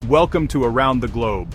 Welcome to Around the Globe.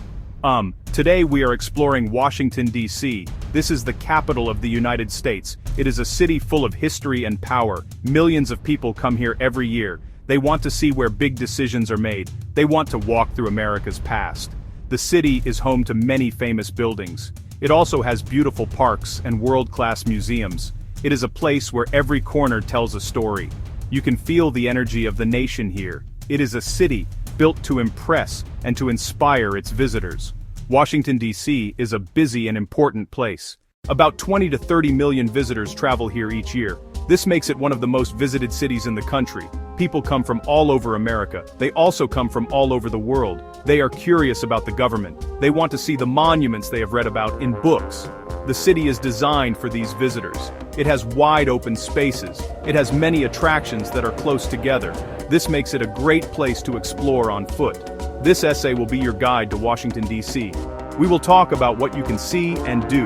Today we are exploring Washington, D.C. This is the capital of the United States. It is a city full of history and power. Millions of people come here every year. They want to see where big decisions are made. They want to walk through America's past. The city is home to many famous buildings. It also has beautiful parks and world-class museums. It is a place where every corner tells a story. You can feel the energy of the nation here. It is a city built to impress and to inspire its visitors. Washington, D.C. is a busy and important place. About 20 to 30 million visitors travel here each year. This makes it one of the most visited cities in the country. People come from all over America. They also come from all over the world. They are curious about the government. They want to see the monuments they have read about in books. The city is designed for these visitors. It has wide open spaces. It has many attractions that are close together. This makes it a great place to explore on foot. This essay will be your guide to Washington, D.C. We will talk about what you can see and do.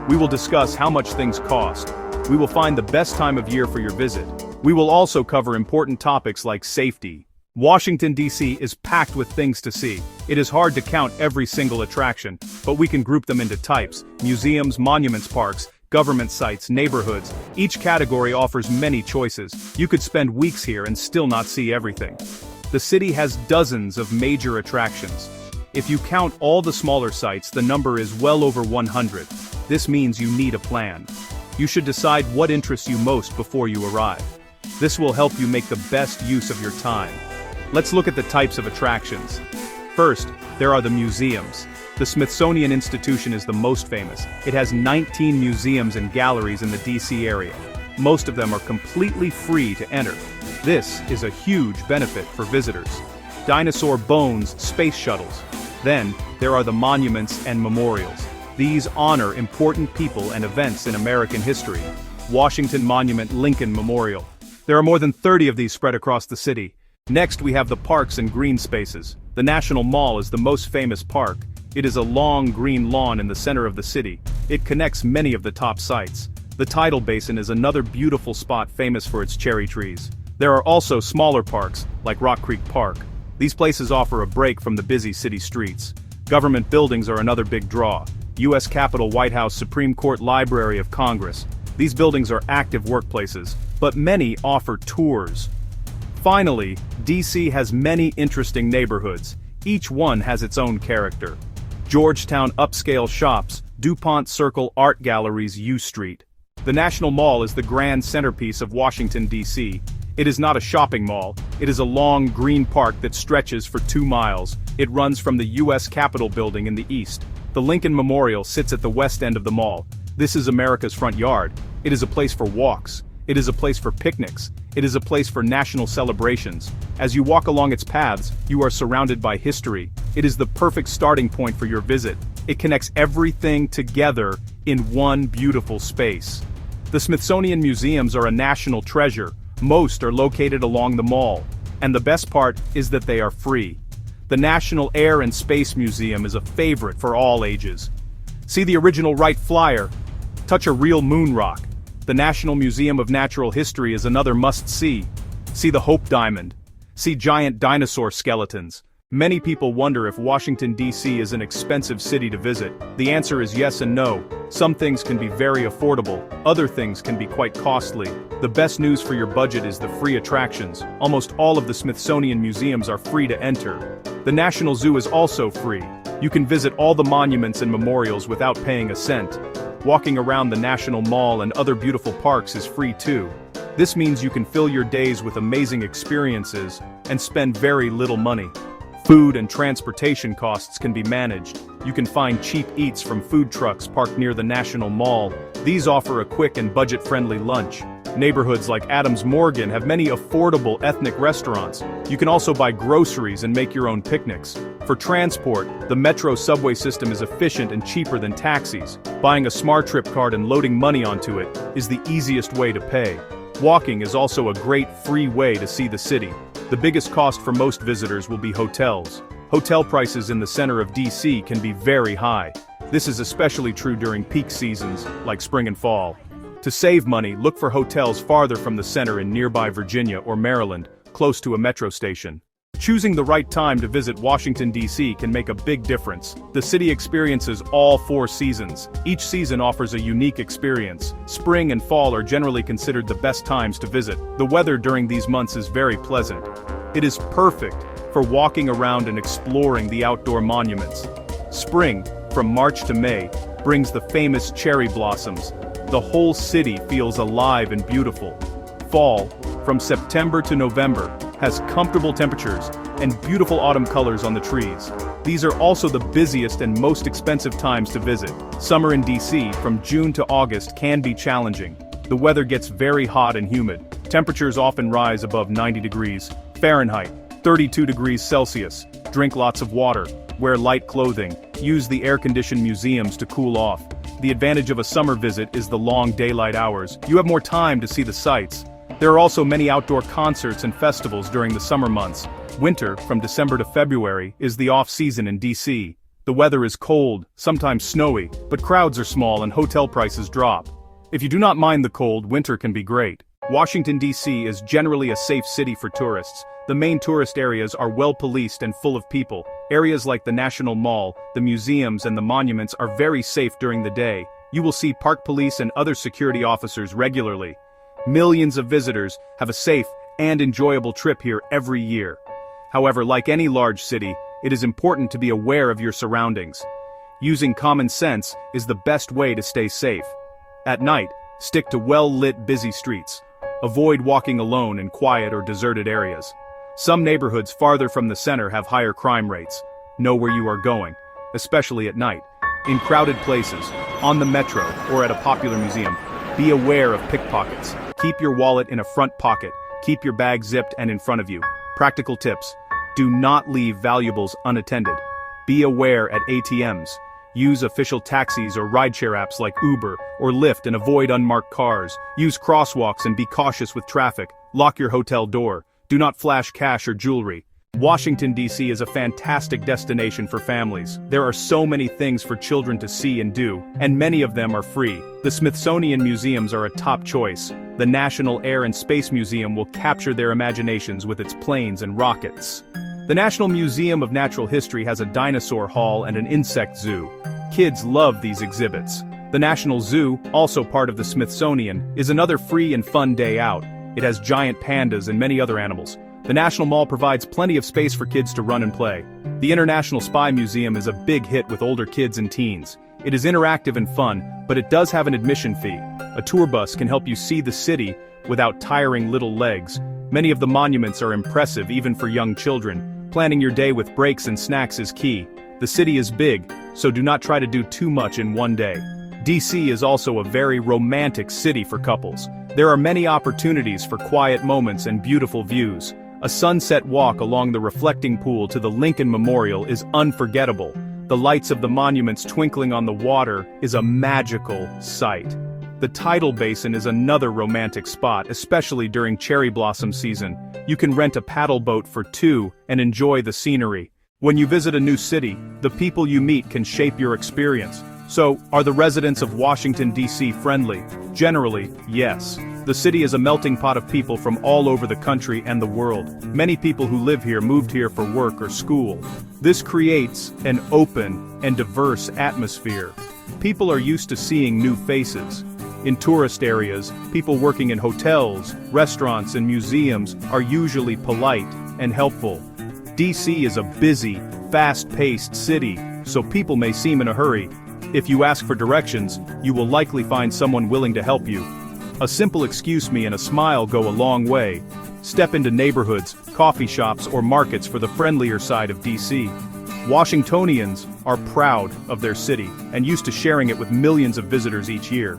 We will discuss how much things cost. We will find the best time of year for your visit. We will also cover important topics like safety. Washington, D.C. is packed with things to see. It is hard to count every single attraction, but we can group them into types: museums, monuments, parks, government sites, neighborhoods. Each category offers many choices. You could spend weeks here and still not see everything. The city has dozens of major attractions. If you count all the smaller sites, the number is well over 100. This means you need a plan. You should decide what interests you most before you arrive. This will help you make the best use of your time. Let's look at the types of attractions. First, there are the museums. The Smithsonian Institution is the most famous. It has 19 museums and galleries in the D.C. area. Most of them are completely free to enter. This is a huge benefit for visitors. Dinosaur bones, space shuttles. Then, there are the monuments and memorials. These honor important people and events in American history. Washington Monument, Lincoln Memorial. There are more than 30 of these spread across the city. Next, we have the parks and green spaces. The National Mall is the most famous park. It is a long green lawn in the center of the city. It connects many of the top sites. The Tidal Basin is another beautiful spot famous for its cherry trees. There are also smaller parks, like Rock Creek Park. These places offer a break from the busy city streets. Government buildings are another big draw. U.S. Capitol, White House, Supreme Court, Library of Congress. These buildings are active workplaces, but many offer tours. Finally, D.C. has many interesting neighborhoods. Each one has its own character. Georgetown upscale shops, DuPont Circle art galleries, U Street. The National Mall is the grand centerpiece of Washington, D.C. It is not a shopping mall. It is a long green park that stretches for 2 miles. It runs from the U.S. Capitol building in the east. The Lincoln Memorial sits at the west end of the mall. This is America's front yard. It is a place for walks. It is a place for picnics. It is a place for national celebrations. As you walk along its paths, you are surrounded by history. It is the perfect starting point for your visit. It connects everything together in one beautiful space. The Smithsonian Museums are a national treasure. Most are located along the mall. And the best part is that they are free. The National Air and Space Museum is a favorite for all ages. See the original Wright Flyer. Touch a real moon rock. The National Museum of Natural History is another must-see. See the Hope Diamond. See giant dinosaur skeletons. Many people wonder if Washington, D.C. is an expensive city to visit. The answer is yes and no. Some things can be very affordable. Other things can be quite costly. The best news for your budget is the free attractions. Almost all of the Smithsonian museums are free to enter. The National Zoo is also free. You can visit all the monuments and memorials without paying a cent. Walking around the National Mall and other beautiful parks is free too. This means you can fill your days with amazing experiences and spend very little money. Food and transportation costs can be managed. You can find cheap eats from food trucks parked near the National Mall. These offer a quick and budget-friendly lunch. Neighborhoods like Adams Morgan have many affordable ethnic restaurants. You can also buy groceries and make your own picnics. For transport, the Metro subway system is efficient and cheaper than taxis. Buying a SmartTrip card and loading money onto it is the easiest way to pay. Walking is also a great free way to see the city. The biggest cost for most visitors will be hotels. Hotel prices in the center of D.C. can be very high. This is especially true during peak seasons, like spring and fall. To save money, look for hotels farther from the center in nearby Virginia or Maryland, close to a metro station. Choosing the right time to visit Washington, D.C. can make a big difference. The city experiences all 4 seasons. Each season offers a unique experience. Spring and fall are generally considered the best times to visit. The weather during these months is very pleasant. It is perfect for walking around and exploring the outdoor monuments. Spring, from March to May, brings the famous cherry blossoms. The whole city feels alive and beautiful. Fall, from September to November, has comfortable temperatures and beautiful autumn colors on the trees. These are also the busiest and most expensive times to visit. Summer in DC, from June to August, can be challenging. The weather gets very hot and humid. Temperatures often rise above 90 degrees Fahrenheit, 32 degrees Celsius. Drink lots of water, wear light clothing, use the air-conditioned museums to cool off. The advantage of a summer visit is the long daylight hours. You have more time to see the sights. There are also many outdoor concerts and festivals during the summer months. Winter, from December to February, is the off-season in DC. The weather is cold, sometimes snowy, but crowds are small and hotel prices drop. If you do not mind the cold, winter can be great. Washington, D.C. is generally a safe city for tourists. The main tourist areas are well-policed and full of people. Areas like the National Mall, the museums and the monuments are very safe during the day. You will see park police and other security officers regularly. Millions of visitors have a safe and enjoyable trip here every year. However, like any large city, it is important to be aware of your surroundings. Using common sense is the best way to stay safe. At night, stick to well-lit, busy streets. Avoid walking alone in quiet or deserted areas. Some neighborhoods farther from the center have higher crime rates. Know where you are going, especially at night. In crowded places, on the metro, or at a popular museum, be aware of pickpockets. Keep your wallet in a front pocket. Keep your bag zipped and in front of you. Practical tips. Do not leave valuables unattended. Be aware at ATMs. Use official taxis or rideshare apps like Uber or Lyft and avoid unmarked cars. Use crosswalks and be cautious with traffic. Lock your hotel door. Do not flash cash or jewelry. Washington, D.C. is a fantastic destination for families. There are so many things for children to see and do, and many of them are free. The Smithsonian museums are a top choice. The National Air and Space Museum will capture their imaginations with its planes and rockets. The National Museum of Natural History has a dinosaur hall and an insect zoo. Kids love these exhibits. The National Zoo, also part of the Smithsonian, is another free and fun day out. It has giant pandas and many other animals. The National Mall provides plenty of space for kids to run and play. The International Spy Museum is a big hit with older kids and teens. It is interactive and fun, but it does have an admission fee. A tour bus can help you see the city without tiring little legs. Many of the monuments are impressive even for young children. Planning your day with breaks and snacks is key. The city is big, so do not try to do too much in one day. DC is also a very romantic city for couples. There are many opportunities for quiet moments and beautiful views. A sunset walk along the reflecting pool to the Lincoln Memorial is unforgettable. The lights of the monuments twinkling on the water is a magical sight. The tidal basin is another romantic spot, especially during cherry blossom season. You can rent a paddle boat for 2 and enjoy the scenery. When you visit a new city, the people you meet can shape your experience. So, are the residents of Washington, D.C. friendly? Generally, yes. The city is a melting pot of people from all over the country and the world. Many people who live here moved here for work or school. This creates an open and diverse atmosphere. People are used to seeing new faces. In tourist areas, people working in hotels, restaurants, and museums are usually polite and helpful. DC is a busy, fast-paced city, so people may seem in a hurry. If you ask for directions, you will likely find someone willing to help you. A simple excuse me and a smile go a long way. Step into neighborhoods, coffee shops, or markets for the friendlier side of DC. Washingtonians are proud of their city and used to sharing it with millions of visitors each year.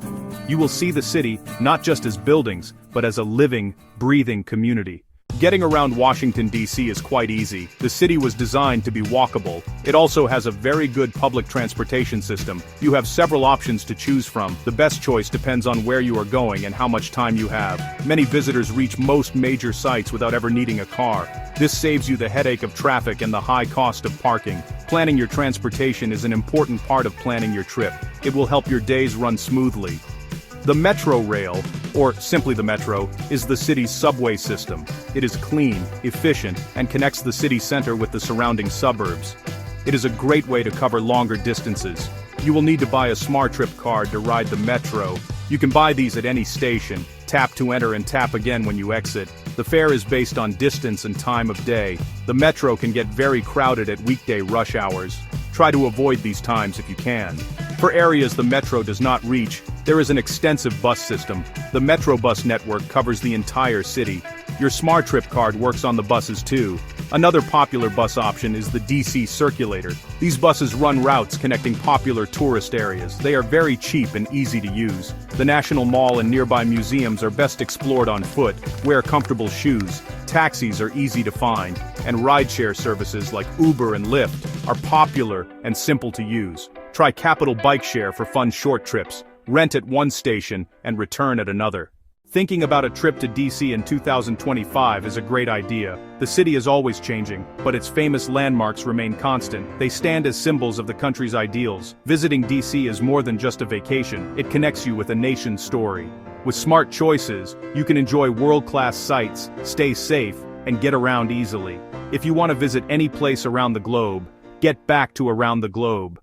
You will see the city not just as buildings, but as a living, breathing community. Getting around Washington, D.C. is quite easy. The city was designed to be walkable. It also has a very good public transportation system. You have several options to choose from. The best choice depends on where you are going and how much time you have. Many visitors reach most major sites without ever needing a car. This saves you the headache of traffic and the high cost of parking. Planning your transportation is an important part of planning your trip. It will help your days run smoothly. The Metro Rail, or simply the metro, is the city's subway system. It is clean, efficient, and connects the city center with the surrounding suburbs. It is a great way to cover longer distances. You will need to buy a SmartTrip card to ride the metro. You can buy these at any station, tap to enter and tap again when you exit. The fare is based on distance and time of day. The metro can get very crowded at weekday rush hours. Try to avoid these times if you can. For areas the metro does not reach, there is an extensive bus system. The Metro bus network covers the entire city. Your SmartTrip card works on the buses too. Another popular bus option is the DC Circulator. These buses run routes connecting popular tourist areas. They are very cheap and easy to use. The National Mall and nearby museums are best explored on foot. Wear comfortable shoes. Taxis are easy to find, and rideshare services like Uber and Lyft are popular and simple to use. Try Capital Bike Share for fun short trips. Rent at one station and return at another. Thinking about a trip to DC in 2025 is a great idea. The city is always changing, but its famous landmarks remain constant. They stand as symbols of the country's ideals. Visiting DC is more than just a vacation. It connects you with a nation's story. With smart choices, you can enjoy world-class sights, stay safe, and get around easily. If you want to visit any place around the globe, get back to Around the Globe.